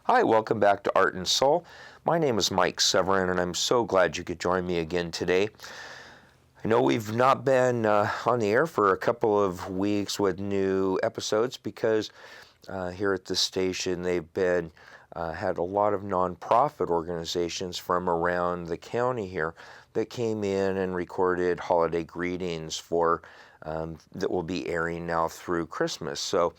Hi, welcome back to Art and Soul. My name is Mike Severin, and I'm so glad you could join me again today. I know we've not been on the air for a couple of weeks with new episodes because here at the station they've been had a lot of nonprofit organizations from around the county here that came in and recorded holiday greetings for that will be airing now through Christmas. So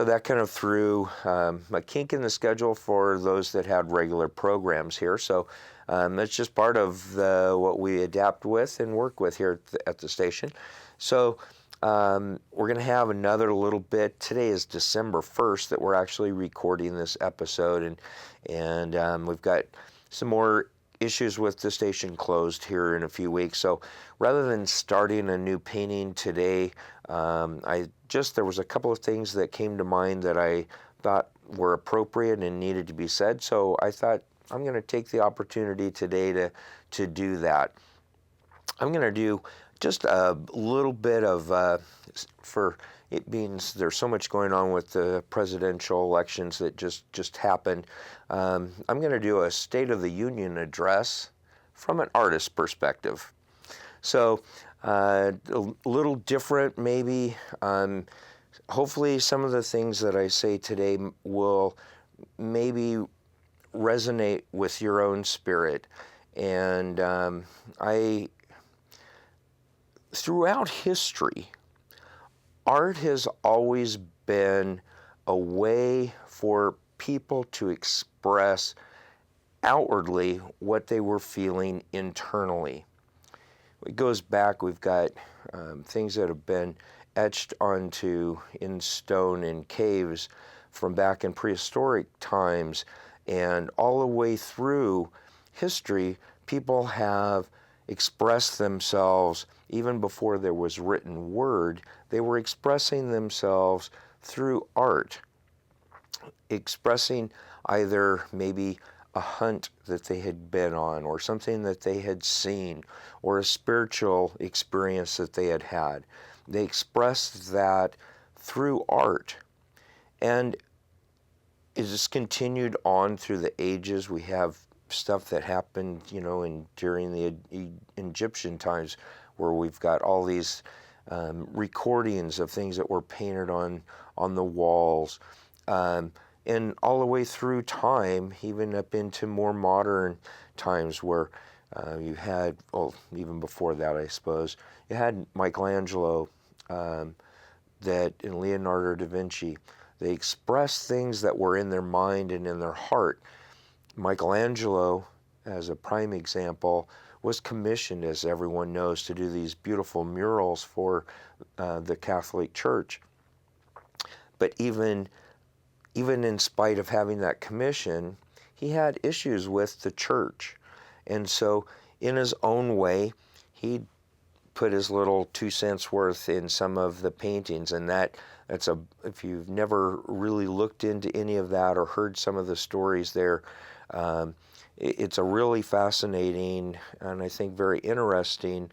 that kind of threw a kink in the schedule for those that had regular programs here. So it's just part of what we adapt with and work with here at the station. So we're going to have another little bit. Today is December 1st that we're actually recording this episode, and we've got some more issues with the station closed here in a few weeks. So rather than starting a new painting today, there was a couple of things that came to mind that I thought were appropriate and needed to be said. So I thought I'm going to take the opportunity today to do that. I'm going to do just a little bit of, for it being there's so much going on with the presidential elections that just happened. I'm going to do a State of the Union address from an artist's perspective. So a little different maybe. Hopefully some of the things that I say today will maybe resonate with your own spirit. And throughout history, art has always been a way for people to express outwardly what they were feeling internally. It goes back, we've got things that have been etched onto in stone in caves from back in prehistoric times, and all the way through history, people have expressed themselves even before there was written word. They were expressing themselves through art, expressing either maybe a hunt that they had been on, or something that they had seen, or a spiritual experience that they had had. They expressed that through art. And it has continued on through the ages. We have stuff that happened, during the Egyptian times, where we've got all these recordings of things that were painted on the walls. And all the way through time, even up into more modern times where you had, even before that, I suppose, you had Michelangelo and Leonardo da Vinci. They expressed things that were in their mind and in their heart. Michelangelo, as a prime example, was commissioned, as everyone knows, to do these beautiful murals for the Catholic Church. But even in spite of having that commission, he had issues with the church. And so in his own way, he put his little 2 cents worth in some of the paintings. And if you've never really looked into any of that or heard some of the stories there, it's a really fascinating and I think very interesting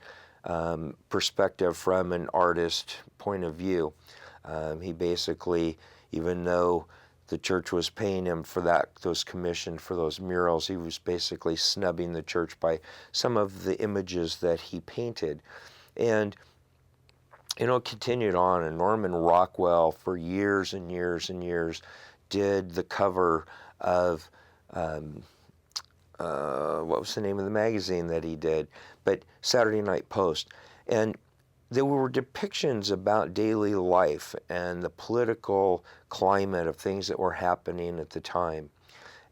perspective from an artist point of view. He basically, even though the church was paying him for those commissioned for those murals, he was basically snubbing the church by some of the images that he painted. And continued on, and Norman Rockwell for years and years and years did the cover of what was the name of the magazine that he did? But Saturday Night Post. And there were depictions about daily life and the political climate of things that were happening at the time.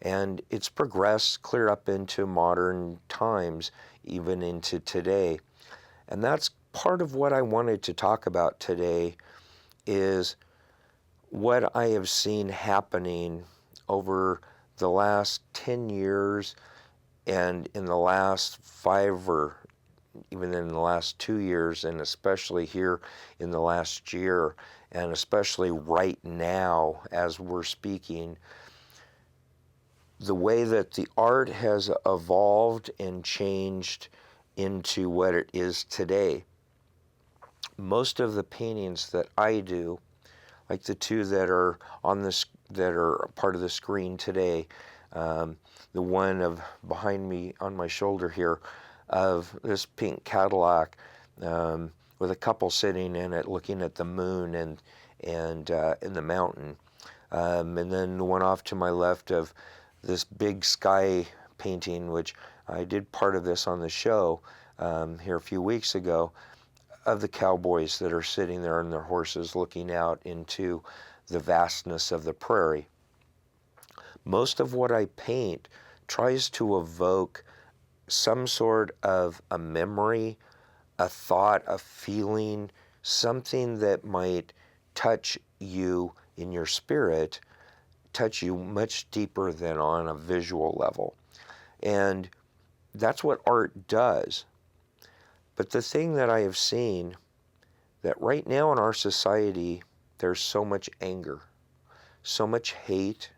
And it's progressed clear up into modern times, even into today. And that's part of what I wanted to talk about today, is what I have seen happening over the last 10 years and in the last 5 or even in the last 2 years, and especially here in the last year, and especially right now as we're speaking, the way that the art has evolved and changed into what it is today. Most of the paintings that I do, like the two that are on this, that are part of the screen today. The one of behind me on my shoulder here, of this pink Cadillac, with a couple sitting in it looking at the moon and in the mountain. And then the one off to my left of this big sky painting, which I did part of this on the show here a few weeks ago, of the cowboys that are sitting there on their horses looking out into the vastness of the prairie. Most of what I paint tries to evoke some sort of a memory, a thought, a feeling, something that might touch you in your spirit, touch you much deeper than on a visual level. And that's what art does. But the thing that I have seen, that right now in our society, there's so much anger, so much hate.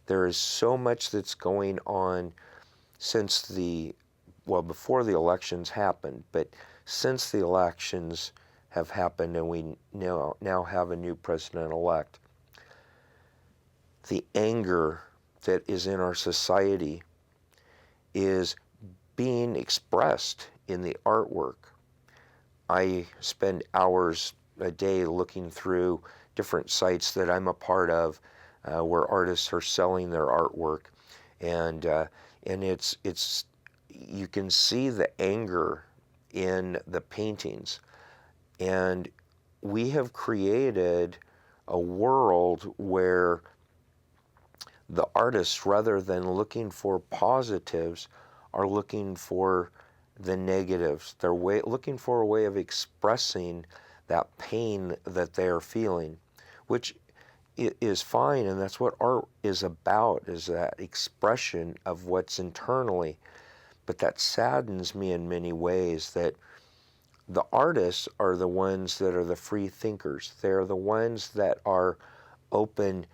There is so much that's going on since before the elections happened, but since the elections have happened and we now have a new president-elect. The anger that is in our society is being expressed in the artwork. I spend hours a day looking through different sites that I'm a part of, where artists are selling their artwork, and it's you can see the anger in the paintings, and we have created a world where the artists, rather than looking for positives, are looking for the negatives. They're looking for a way of expressing that pain that they're feeling, which is fine, and that's what art is about, is that expression of what's internally. But that saddens me in many ways, that the artists are the ones that are the free thinkers. They're the ones that are open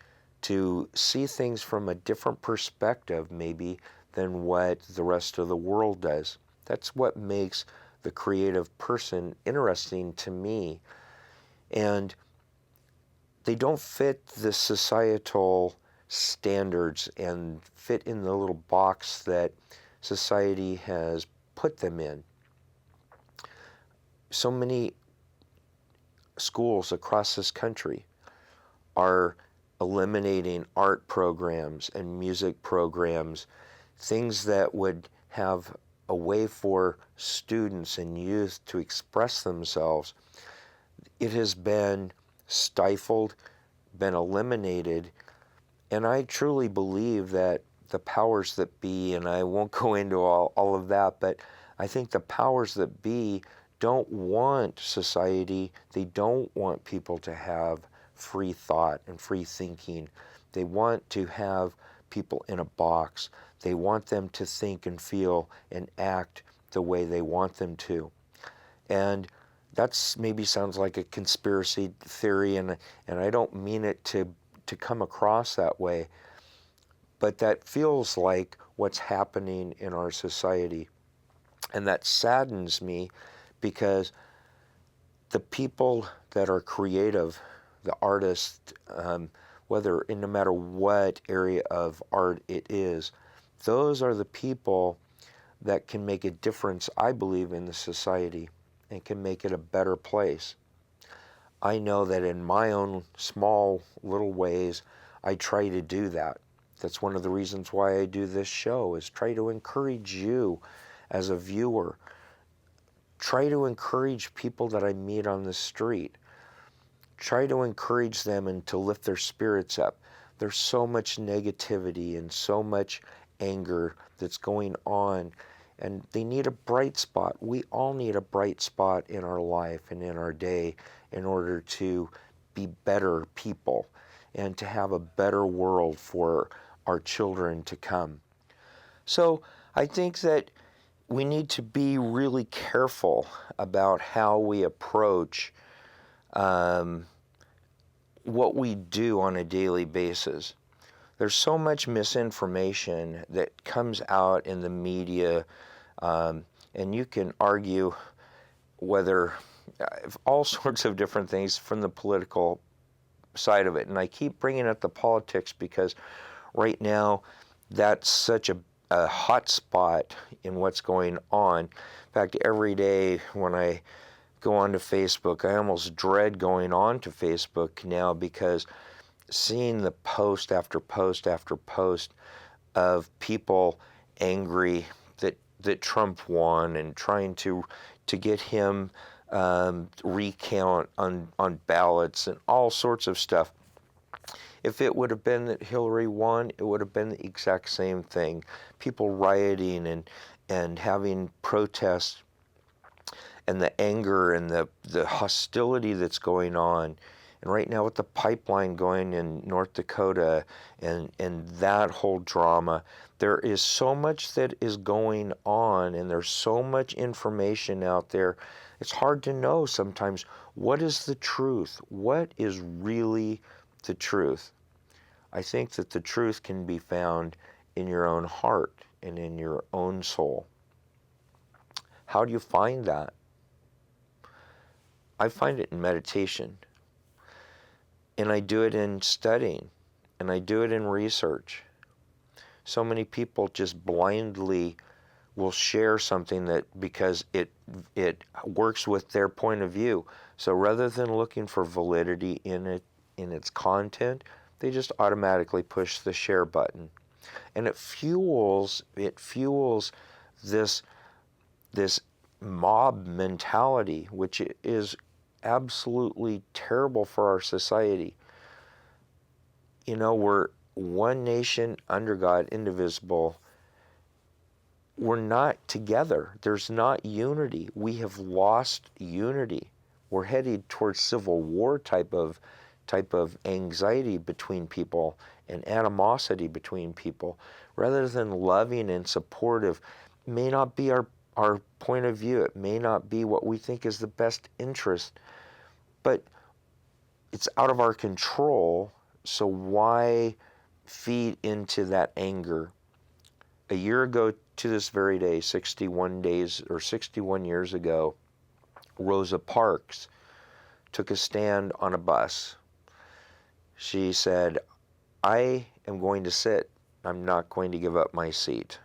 to see things from a different perspective, maybe, than what the rest of the world does. That's what makes the creative person interesting to me. And they don't fit the societal standards and fit in the little box that society has put them in. So many schools across this country are eliminating art programs and music programs, things that would have a way for students and youth to express themselves. It has been stifled, been eliminated, and I truly believe that the powers that be, and I won't go into all of that, but I think the powers that be don't want society, they don't want people to have free thought and free thinking. They want to have people in a box. They want them to think and feel and act the way they want them to. And that's maybe sounds like a conspiracy theory, and I don't mean it to come across that way, but that feels like what's happening in our society. And that saddens me, because the people that are creative, the artists, whether no matter what area of art it is, those are the people that can make a difference, I believe, in the society and can make it a better place. I know that in my own small little ways, I try to do that. That's one of the reasons why I do this show, is try to encourage you as a viewer. Try to encourage people that I meet on the street. Try to encourage them and to lift their spirits up. There's so much negativity and so much anger that's going on, and they need a bright spot. We all need a bright spot in our life and in our day in order to be better people and to have a better world for our children to come. So I think that we need to be really careful about how we approach what we do on a daily basis. There's so much misinformation that comes out in the media, and you can argue whether all sorts of different things from the political side of it. And I keep bringing up the politics because right now that's such a hot spot in what's going on. In fact, every day when I go onto Facebook, I almost dread going on to Facebook now, because seeing the post after post after post of people angry that Trump won and trying to get him recount on ballots and all sorts of stuff. If it would have been that Hillary won, it would have been the exact same thing. People rioting and having protests, and the anger and the hostility that's going on. And right now with the pipeline going in North Dakota and that whole drama, there is so much that is going on, and there's so much information out there. It's hard to know sometimes what is the truth, what is really the truth. I think that the truth can be found in your own heart and in your own soul. How do you find that? I find it in meditation, and I do it in studying, and I do it in research. So many people just blindly will share something that because it works with their point of view. So rather than looking for validity in it, in its content, they just automatically push the share button. And it fuels this mob mentality, which is absolutely terrible for our society. You know, we're one nation under God, indivisible. We're not together. There's not unity. We have lost unity. We're headed towards civil war type of anxiety between people and animosity between people, rather than loving and supportive. May not be our point of view. It may not be what we think is the best interest, but it's out of our control. So why feed into that anger? A year ago to this very day, 61 years ago, Rosa Parks took a stand on a bus. She said, I am going to sit. I'm not going to give up my seat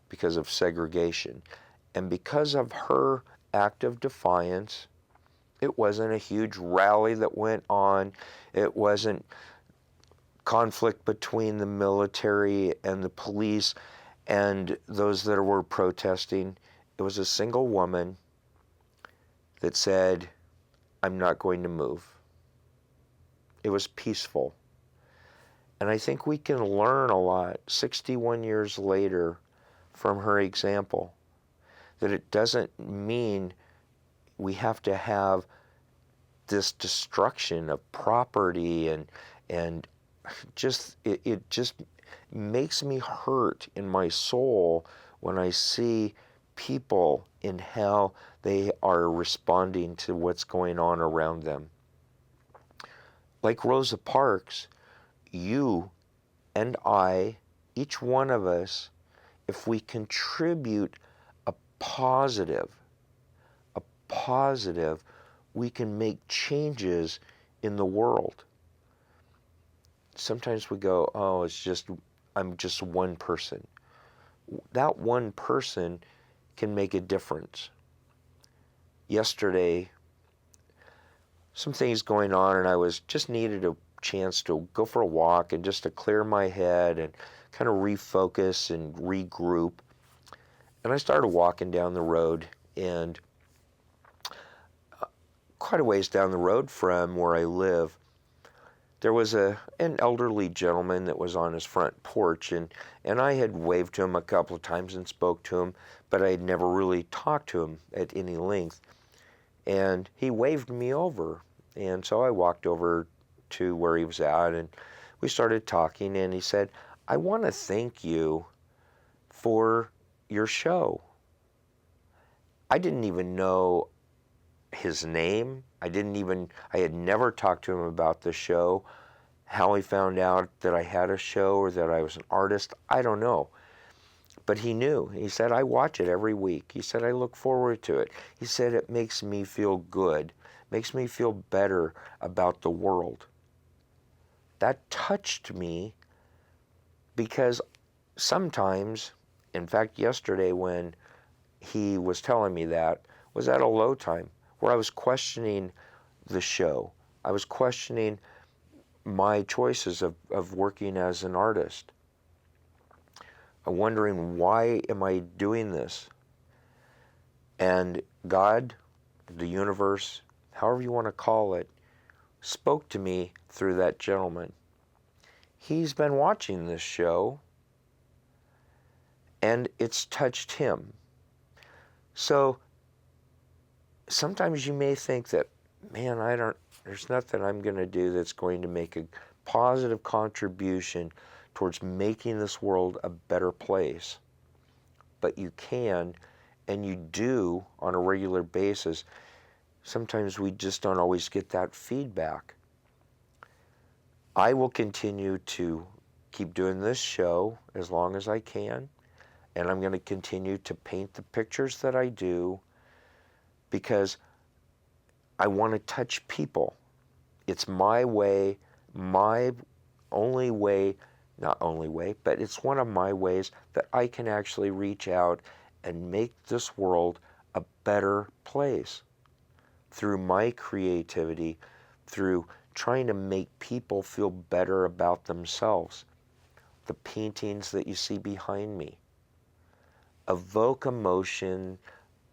because of segregation. And because of her act of defiance, it wasn't a huge rally that went on. It wasn't conflict between the military and the police and those that were protesting. It was a single woman that said, I'm not going to move. It was peaceful. And I think we can learn a lot 61 years later from her example, that it doesn't mean we have to have this destruction of property and just it just makes me hurt in my soul when I see people in how they are responding to what's going on around them. Like Rosa Parks, you and I, each one of us, if we contribute a positive, we can make changes in the world. Sometimes we go, oh, I'm just one person. That one person can make a difference. Yesterday, some things going on, and I just needed a chance to go for a walk and just to clear my head and kind of refocus and regroup. And I started walking down the road, and quite a ways down the road from where I live, there was an elderly gentleman that was on his front porch, and I had waved to him a couple of times and spoke to him, but I had never really talked to him at any length. And he waved me over, and so I walked over to where he was at, and we started talking, and he said, I want to thank you for your show. I didn't even know his name. I had never talked to him about the show. How he found out that I had a show or that I was an artist, I don't know. But he knew. He said, I watch it every week. He said, I look forward to it. He said, it makes me feel good, makes me feel better about the world. that touched me because sometimes, in fact, yesterday when he was telling me that was at a low time where I was questioning the show. I was questioning my choices of working as an artist. I'm wondering, why am I doing this? And God, the universe, however you want to call it, spoke to me through that gentleman. He's been watching this show, and it's touched him. So sometimes you may think that, man, there's nothing I'm going to do that's going to make a positive contribution towards making this world a better place. But you can, and you do on a regular basis. Sometimes we just don't always get that feedback. I will continue to keep doing this show as long as I can, and I'm going to continue to paint the pictures that I do because I want to touch people. It's my way, my only way, not only way, but it's one of my ways that I can actually reach out and make this world a better place through my creativity, through trying to make people feel better about themselves. The paintings that you see behind me evoke emotion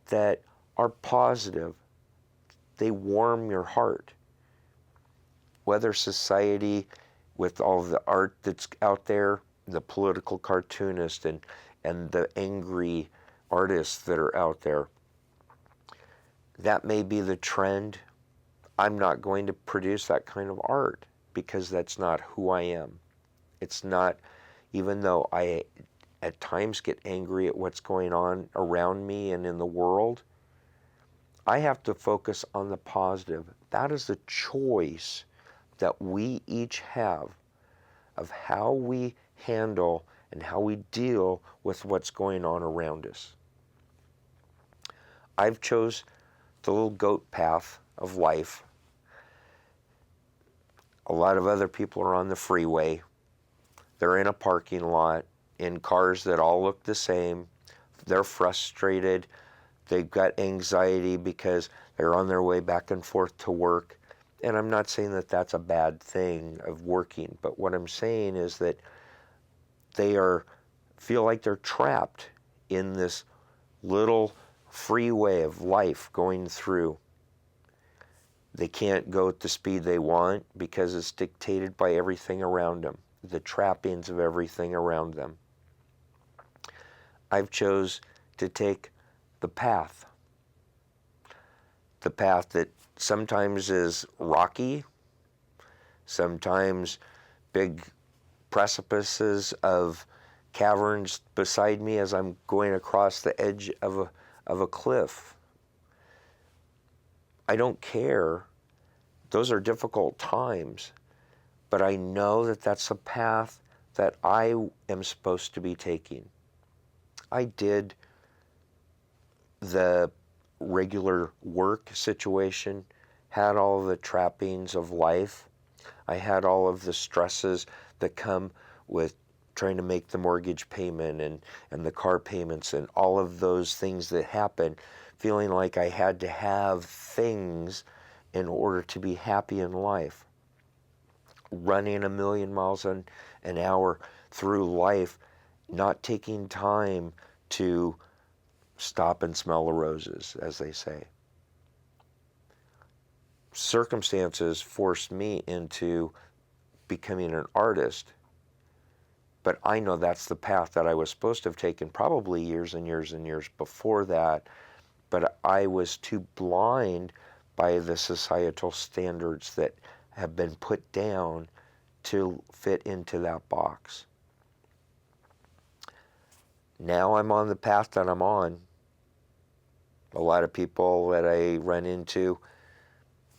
that are positive. They warm your heart. Whether society, with all the art that's out there, the political cartoonists and the angry artists that are out there, that may be the trend. I'm not going to produce that kind of art because that's not who I am. It's not, even though I at times get angry at what's going on around me and in the world, I have to focus on the positive. That is the choice that we each have of how we handle and how we deal with what's going on around us. I've chose the little goat path of life. A lot of other people are on the freeway. They're in a parking lot, in cars that all look the same. They're frustrated. They've got anxiety because they're on their way back and forth to work. And I'm not saying that that's a bad thing of working, but what I'm saying is that they feel like they're trapped in this little freeway of life going through. They can't go at the speed they want because it's dictated by everything around them, the trappings of everything around them. I've chose to take the path that sometimes is rocky, sometimes big precipices of caverns beside me as I'm going across the edge of a cliff. I don't care. Those are difficult times, but I know that that's a path that I am supposed to be taking. I did the regular work situation, had all the trappings of life. I had all of the stresses that come with trying to make the mortgage payment and the car payments and all of those things that happen, feeling like I had to have things in order to be happy in life. Running 1,000,000 miles an hour through life, not taking time to stop and smell the roses, as they say. Circumstances forced me into becoming an artist, but I know that's the path that I was supposed to have taken probably years and years and years before that, but I was too blind by the societal standards that have been put down to fit into that box. Now I'm on the path that I'm on. A lot of people that I run into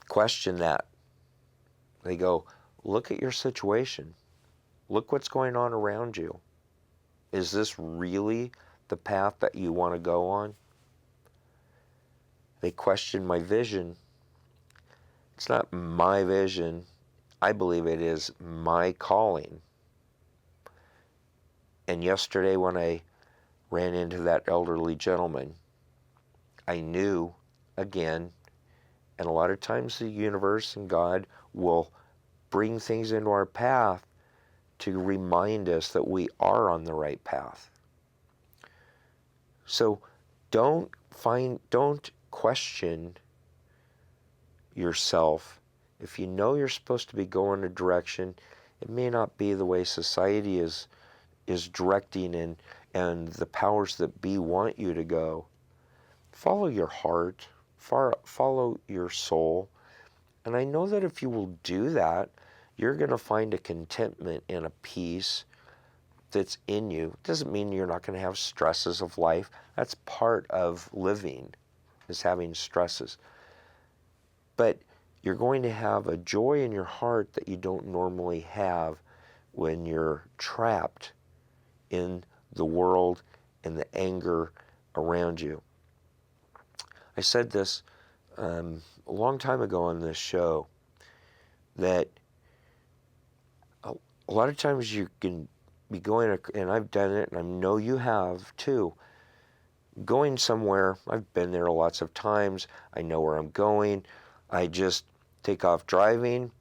question that. They go, look at your situation. Look what's going on around you. Is this really the path that you want to go on? They question my vision. It's not my vision. I believe it is my calling. And yesterday when I ran into that elderly gentleman, I knew, again, and a lot of times the universe and God will bring things into our path to remind us that we are on the right path. So don't question yourself. If you know you're supposed to be going a direction, it may not be the way society is directing and the powers that be want you to go. Follow your heart, follow your soul. And I know that if you will do that, you're going to find a contentment and a peace that's in you. It doesn't mean you're not going to have stresses of life. That's part of living, is having stresses. But you're going to have a joy in your heart that you don't normally have when you're trapped in the world and the anger around you. I said this a long time ago on this show, that a lot of times you can be going, and I've done it, and I know you have too, going somewhere. I've been there lots of times. I know where I'm going. I just take off driving,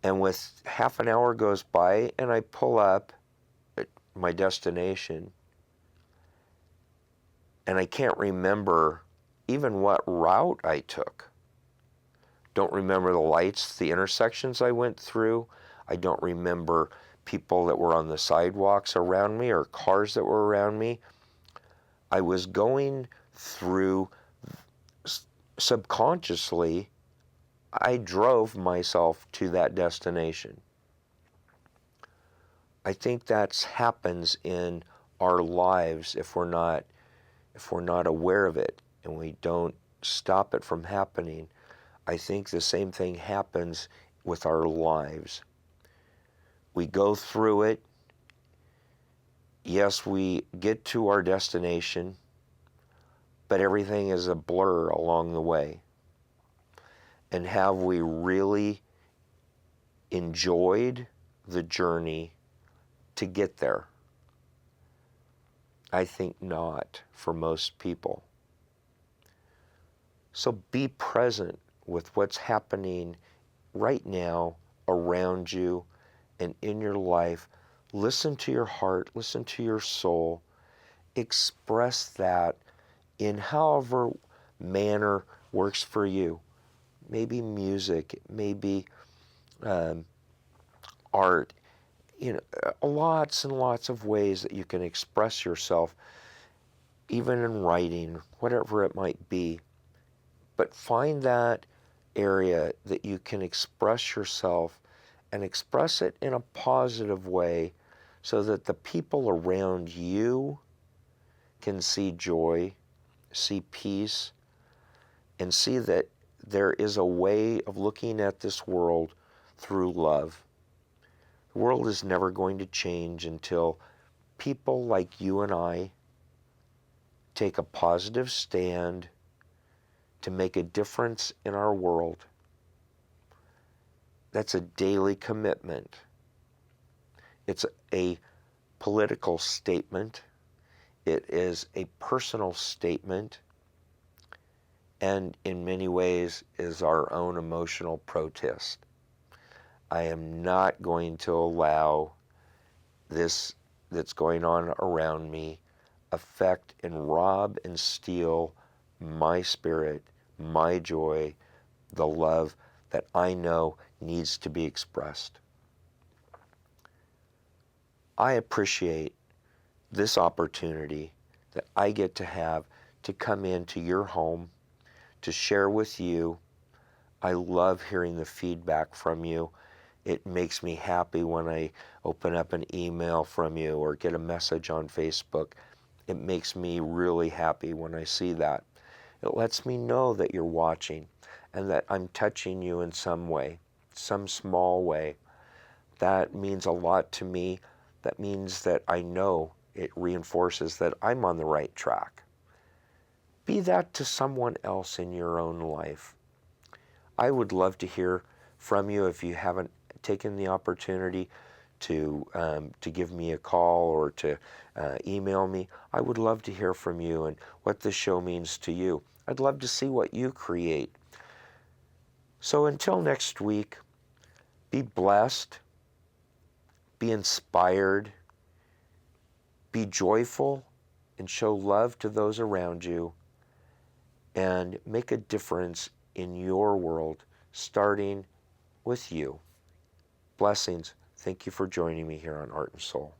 and with half an hour goes by, and I pull up at my destination, and I can't remember even what route I took. Don't remember the lights, the intersections I went through. I don't remember people that were on the sidewalks around me or cars that were around me. I was going through, subconsciously, I drove myself to that destination. I think that happens in our lives if we're not aware of it and we don't stop it from happening. I think the same thing happens with our lives. We go through it. Yes, we get to our destination, but everything is a blur along the way. And have we really enjoyed the journey to get there? I think not for most people. So be present with what's happening right now around you and in your life. Listen to your heart, listen to your soul. Express that in however manner works for you. Maybe music, maybe art, lots and lots of ways that you can express yourself, even in writing, whatever it might be. But find that area that you can express yourself and express it in a positive way so that the people around you can see joy, see peace, and see that there is a way of looking at this world through love. The world is never going to change until people like you and I take a positive stand to make a difference in our world. That's a daily commitment. It's a political statement. It is a personal statement, and in many ways is our own emotional protest. I am not going to allow this that's going on around me affect and rob and steal my spirit, my joy, the love that I know needs to be expressed. I appreciate this opportunity that I get to have to come into your home, to share with you. I love hearing the feedback from you. It makes me happy when I open up an email from you or get a message on Facebook. It makes me really happy when I see that. It lets me know that you're watching and that I'm touching you in some way, some small way. That means a lot to me. That means that I know it reinforces that I'm on the right track. Be that to someone else in your own life. I would love to hear from you. If you haven't taken the opportunity to give me a call or to email me, I would love to hear from you and what this show means to you. I'd love to see what you create. So until next week, be blessed, be inspired, be joyful, and show love to those around you, and make a difference in your world, starting with you. Blessings. Thank you for joining me here on Art and Soul.